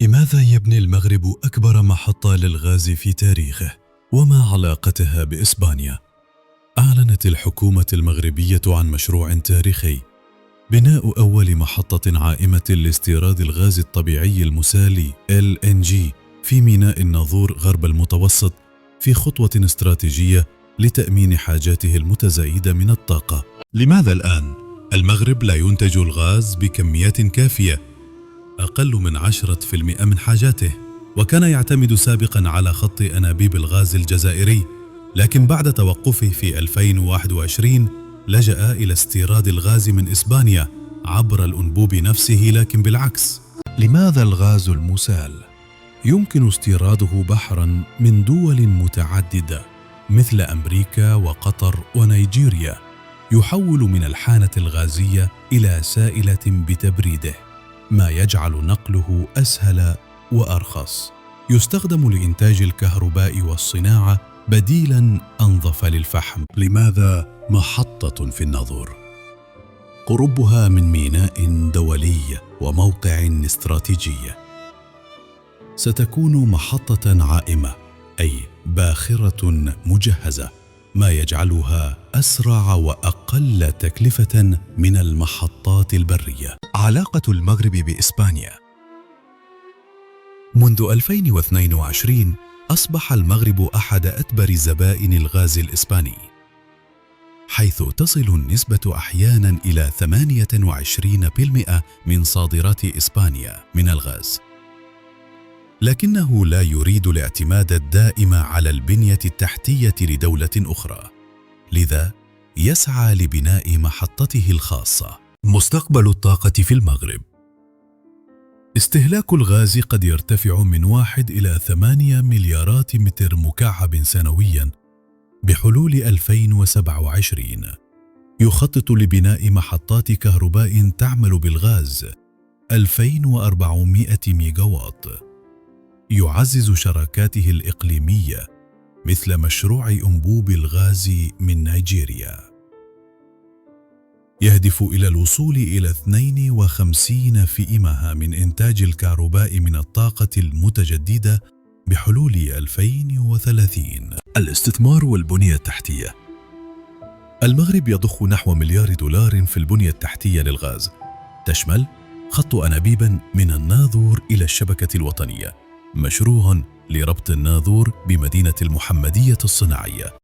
لماذا يبني المغرب أكبر محطة للغاز في تاريخه؟ وما علاقتها بإسبانيا؟ أعلنت الحكومة المغربية عن مشروع تاريخي، بناء أول محطة عائمة لاستيراد الغاز الطبيعي المسال LNG في ميناء الناظور غرب المتوسط، في خطوة استراتيجية لتأمين حاجاته المتزايدة من الطاقة. لماذا الآن المغرب لا ينتج الغاز بكميات كافية، أقل من 10% من حاجاته؟ وكان يعتمد سابقا على خط أنابيب الغاز الجزائري، لكن بعد توقفه في 2021 لجأ إلى استيراد الغاز من إسبانيا عبر الأنبوب نفسه، لكن بالعكس. لماذا الغاز المسال يمكن استيراده بحرا من دول متعددة مثل أمريكا وقطر ونيجيريا، يحول من الحانة الغازية إلى سائلة بتبريده، ما يجعل نقله أسهل وأرخص. يستخدم لإنتاج الكهرباء والصناعة بديلاً أنظف للفحم. لماذا محطة في الناظور؟ قربها من ميناء دولي وموقع استراتيجي. ستكون محطة عائمة، أي باخرة مجهزة، ما يجعلها أسرع وأقل تكلفة من المحطات البرية. علاقة المغرب بإسبانيا. منذ 2022 أصبح المغرب أحد أكبر زبائن الغاز الإسباني، حيث تصل النسبة أحياناً إلى 28% من صادرات إسبانيا من الغاز. لكنه لا يريد الاعتماد الدائم على البنية التحتية لدولة أخرى، لذا يسعى لبناء محطته الخاصة. مستقبل الطاقة في المغرب. استهلاك الغاز قد يرتفع من 1 إلى 8 مليارات متر مكعب سنوياً بحلول 2027. يخطط لبناء محطات كهرباء تعمل بالغاز 2400 ميجاوات. يعزز شراكاته الإقليمية مثل مشروع أنبوب الغاز من نيجيريا. يهدف إلى الوصول إلى 52% من إنتاج الكهرباء من الطاقة المتجددة بحلول 2030. الاستثمار والبنية التحتية. المغرب يضخ نحو مليار دولار في البنية التحتية للغاز، تشمل خط أنابيب من الناظور إلى الشبكة الوطنية، مشروع لربط الناظور بمدينة المحمدية الصناعية،